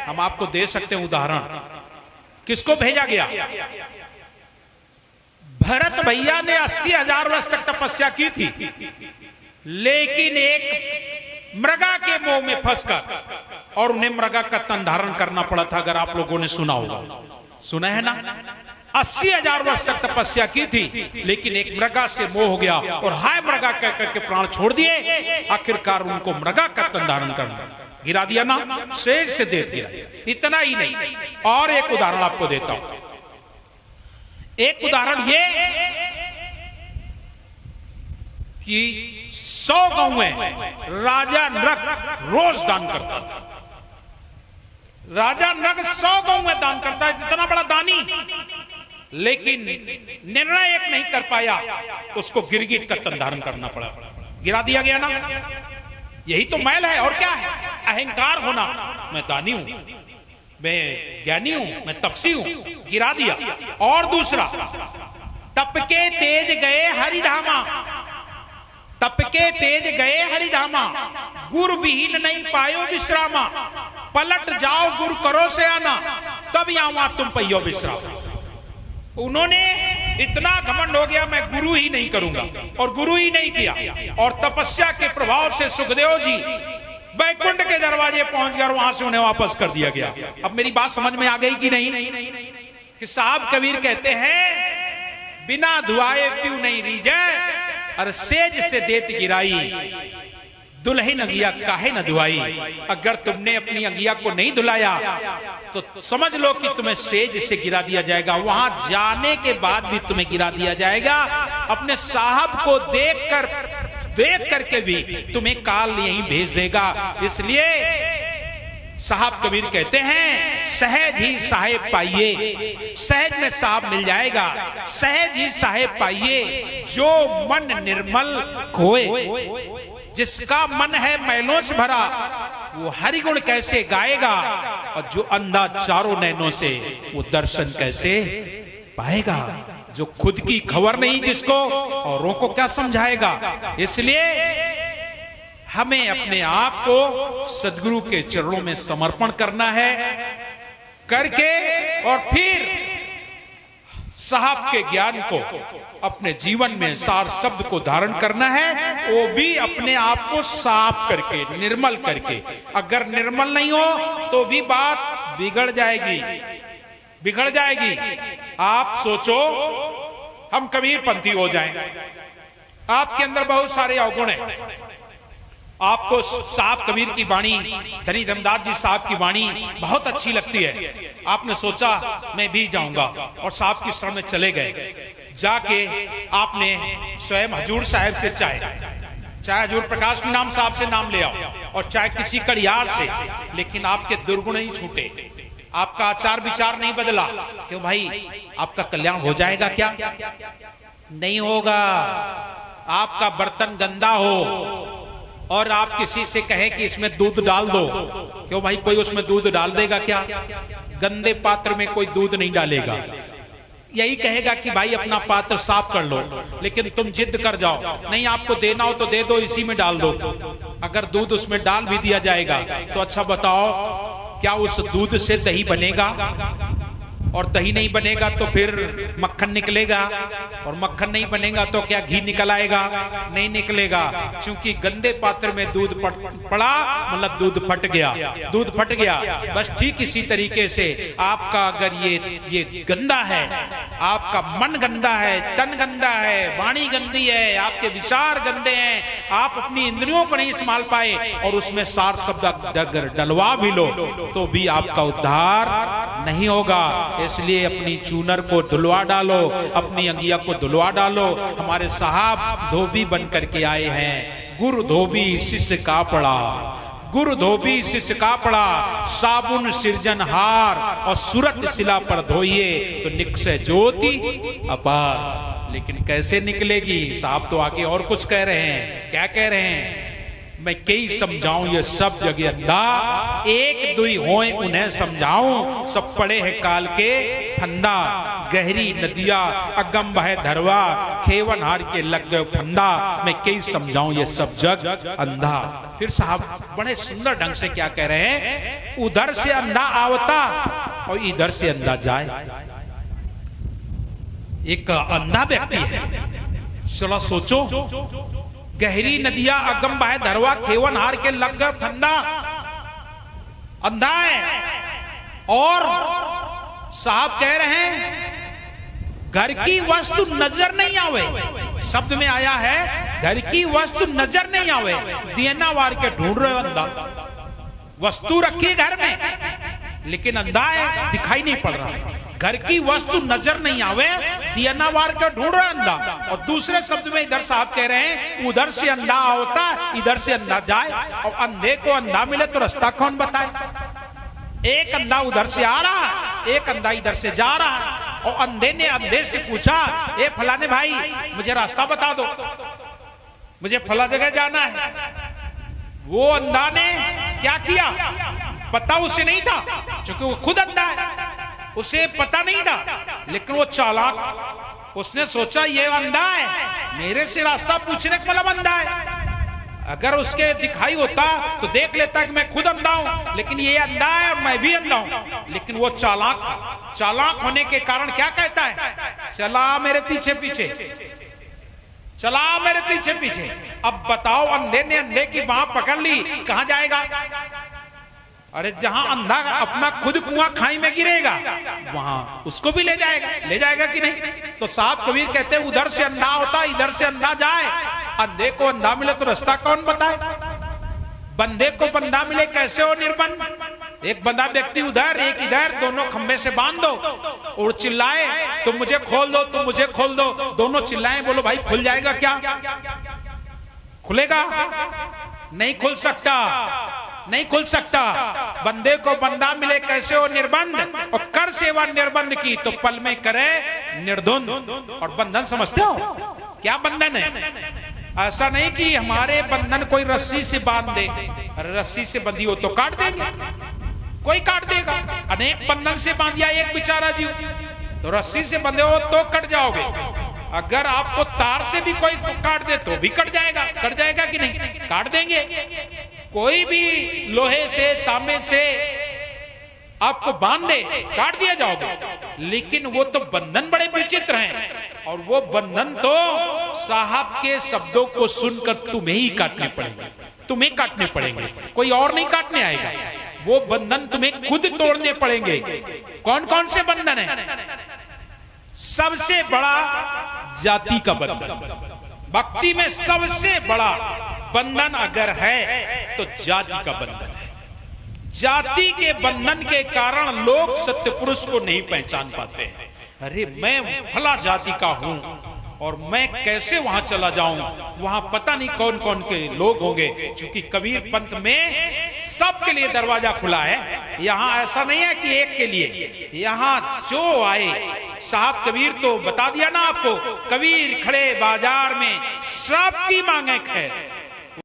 हम आपको दे सकते हैं उदाहरण। किसको भेजा गया? भरत भैया ने 80,000 वर्ष तक तपस्या की थी, लेकिन एक मृगा के मोह में फंसकर, और उन्हें मृगा का तन धारण करना पड़ा था। अगर आप लोगों ने सुना होगा, सुना है ना? 80,000 वर्ष तक तपस्या की थी, लेकिन एक मृगा से मोह हो गया और हाय मृगा कह करके प्राण छोड़ दिए। आखिरकार उनको मृगा का तन धारण करना गिरा दिया ना, शेष से देत गिरा। इतना ही नहीं, और एक उदाहरण आपको देता हूं। एक उदाहरण ये कि 100 गांव में राजा नृग रोज दान करता था। राजा नृग 100 गांव में दान करता है, इतना बड़ा दानी, लेकिन निर्णय एक नहीं कर पाया, उसको गिरगिट का तन धारण करना पड़ा, गिरा दिया गया ना। यही तो मैल है, और क्या है? अहंकार होना, मैं दानी हूं, मैं ज्ञानी हूं, मैं तपसी हूं, गिरा दिया। और दूसरा, तप के तेज गए हरिधामा, तप के तेज गए हरिधामा, गुरु विहीन नहीं पायो विश्रामा, पलट जाओ गुरु करो से आना, तब आवा तुम पहियो विश्राम। उन्होंने इतना घमंड हो गया, मैं गुरु ही नहीं करूंगा, और गुरु ही नहीं किया, और तपस्या के प्रभाव से सुखदेव जी बैकुंठ के दरवाजे पहुंच गए, वहां से उन्हें वापस कर दिया गया। अब मेरी बात समझ में आ गई कि नहीं? कि साहब कबीर कहते हैं, बिना धुआए क्यों नहीं रीजे, और सेज से देत गिराई, दुल्हन अंगिया काहे न धुआई। अगर तुमने अपनी अंगिया को नहीं धुलाया तो समझ लो कि तुम्हें सेज से गिरा दिया जाएगा, वहां जाने के बाद भी तुम्हें गिरा दिया जाएगा। अपने साहब को देख करके भी तुम्हें काल यहीं भेज देगा। इसलिए साहब कबीर कहते हैं, सहज ही साहेब पाइए, सहज में साहब मिल जाएगा, सहज ही साहेब पाइए, जो मन निर्मल खोए। जिसका मन है मैलों से भरा, वो हरिगुण कैसे गाएगा, और जो अंधा चारों नैनों से, वो दर्शन कैसे पाएगा। जो खुद की खबर नहीं जिसको, औरों को क्या समझाएगा। इसलिए हमें अपने आप को सद्गुरु के चरणों में समर्पण करना है, करके और फिर साहब के ज्ञान को अपने जीवन में सार शब्द को धारण करना है, वो भी अपने आप को साफ करके, निर्मल करके। अगर निर्मल नहीं हो तो भी बात बिगड़ जाएगी, बिगड़ जाएगी। आप सोचो हम कबीर पंथी हो जाएं, आपके अंदर बहुत सारे अवगुण हैं, आपको साहब कबीर की वाणी, धनी धर्मदास जी साहब की वाणी बहुत अच्छी लगती है, आपने सोचा मैं भी जाऊंगा, और साहब की शरण में चले गए। जाके आपने स्वयं हजूर साहब से चाहे हजूर प्रकाश नाम साहब से नाम ले आओ, और चाहे किसी कड़ियार से, लेकिन आपके दुर्गुण नहीं छूटे, आपका आचार विचार नहीं बदला। क्यों भाई, आपका कल्याण हो जाएगा क्या? नहीं होगा। आपका बर्तन गंदा हो और आप किसी से कहें कि इसमें दूध डाल दो, क्यों भाई, कोई उसमें दूध डाल देगा क्या? गंदे पात्र में कोई दूध नहीं डालेगा। यही कहेगा कि भाई अपना पात्र साफ कर लो, लेकिन तुम जिद कर जाओ, नहीं आपको देना हो तो दे दो, इसी में डाल दो। अगर दूध उसमें डाल भी दिया जाएगा तो अच्छा बताओ, क्या उस दूध से दही बनेगा? और दही नहीं बनेगा तो फिर मक्खन निकलेगा, और मक्खन नहीं बनेगा तो क्या घी निकल आएगा? नहीं निकलेगा, क्योंकि गंदे पात्र में दूध पड़ा, मतलब दूध फट गया, दूध फट गया। बस ठीक इसी तरीके से आपका अगर ये गंदा है, आपका मन गंदा है, तन गंदा है, वाणी गंदी है, आपके विचार गंदे हैं, आप अपनी इंद्रियों को नहीं संभाल पाए, और उसमें सार शब्द अगर डलवा भी लो तो भी आपका उद्धार नहीं होगा। इसलिए अपनी चूनर को धुलवा डालो, अपनी अंगिया को धुलवा डालो। हमारे साहब धोबी बन करके आए हैं, गुरु धोबी शिष्य का पड़ा, गुरु धोबी शिष्य का पड़ा, साबुन सिरजनहार और सूरत शिला पर धोइए तो निकसे ज्योति अपार। लेकिन कैसे निकलेगी? साहब तो आगे और कुछ कह रहे हैं। क्या कह रहे हैं? मैं कई समझाऊं ये सब जगह अंधा, एक दुई होए उन्हें समझाऊं, सब पड़े हैं काल के फंदा। गहरी नदिया अगम बहे धरवा, खेवन हार के लग गए फंदा, मैं कई समझाऊं ये सब जग अंधा। फिर साहब बड़े सुंदर ढंग से क्या कह रहे हैं, उधर से अंधा आवता और इधर से अंधा जाए। एक अंधा व्यक्ति है, चलो सोचो, गहरी नदिया अगम बहे धरवा, खेवन हार के लग गए फंदा, अंधा है। और साहब कह रहे हैं घर की वस्तु नजर नहीं आवे, शब्द में आया है घर की वस्तु नजर नहीं आवे, दियना वार के ढूंढ रहे हो अंधा। वस्तु रखी घर में लेकिन अंधा है, दिखाई नहीं पड़ रहा है। घर की वस्तु नजर नहीं आवे, दियना वार के ढूंढ रहे अंधा। और दूसरे शब्द में इधर साहब कह रहे हैं उधर से अंधा होता इधर से अंधा जाए, और अंधे को अंधा मिले तो रास्ता कौन बताए। एक अंधा उधर से आ रहा है, एक अंधा इधर से जा रहा है, और अंधे ने अंधे से पूछा, ए फलाने भाई मुझे रास्ता बता दो, मुझे फला जगह जाना है। वो अंधा ने क्या किया, पता उसे नहीं था, क्योंकि वो खुद अंधा है, उसे पता नहीं था, लेकिन वो चालाक, उसने सोचा ये अंधा है, मेरे से रास्ता पूछने का मतलब अंधा है। अगर उसके दिखाई होता तो देख लेता कि मैं खुद अंधा हूं, लेकिन ये अंधा है और मैं भी अंधा हूं। लेकिन वो चालाक होने के कारण क्या कहता है, चला मेरे पीछे पीछे, चला मेरे पीछे पीछे। अब बताओ, अंधे ने अंधे की बाह पकड़ ली, कहां जाएगा। अरे जहां अंधा अपना खुद कुआं खाई में गिरेगा वहां उसको भी ले जाएगा कि नहीं। तो साहब कबीर कहते हैं उधर से अंधा होता इधर से अंधा जाए, अंधे को अंधा मिले तो रास्ता कौन बताए। बंदे को बंदा मिले कैसे हो निर्बंध, एक बंदा व्यक्ति उधर एक इधर, दोनों खंबे से बांध दो और चिल्लाए तुम मुझे खोल दो, तुम मुझे खोल दो, दोनों चिल्लाए, बोलो भाई खुल जाएगा क्या, खुलेगा नहीं, खुल सकता नहीं, खुल सकता। बंदे को बंदा मिले कैसे हो निर्बंध, और कर सेवा निर्बंध की तो पल में करे निर्धुंध। और बंधन समझते हो क्या बंधन है, ऐसा नहीं कि हमारे बंधन कोई रस्सी से बांध दे, अरे रस्सी से बंधी हो तो काट देंगे, कोई काट देगा। अनेक बंधन से बांधिया एक बेचारा जीव, तो रस्सी से बंधे हो तो कट जाओगे, अगर आपको तार से भी कोई काट दे तो भी कट जाएगा कि नहीं, काट देंगे। कोई भी लोहे से तांबे से आपको बांध दे काट दिया जाओगे, लेकिन वो तो बंधन बड़े विचित्र हैं, और वो बंधन तो साहब के शब्दों को सुनकर तुम्हें ही काटने पड़ेंगे, तुम्हें काटने पड़ेंगे, कोई और नहीं काटने आएगा। वो बंधन तुम्हें खुद तोड़ने पड़ेंगे। कौन कौन से बंधन है, सबसे बड़ा जाति का बंधन, भक्ति में सबसे बड़ा बंधन अगर है तो जाति का बंधन है। जाति के बंधन के कारण लोग सत्य पुरुष को नहीं पहचान पाते हैं। अरे मैं फला जाति का हूं और मैं कैसे वहां चला जाऊं, वहां पता नहीं कौन कौन के लोग होंगे। क्योंकि कबीर पंथ में सबके लिए दरवाजा खुला है, यहां ऐसा नहीं है कि एक के लिए, यहां जो आए। साहब कबीर तो बता दिया ना आपको, कबीर खड़े बाजार में सबकी मांगे खैर,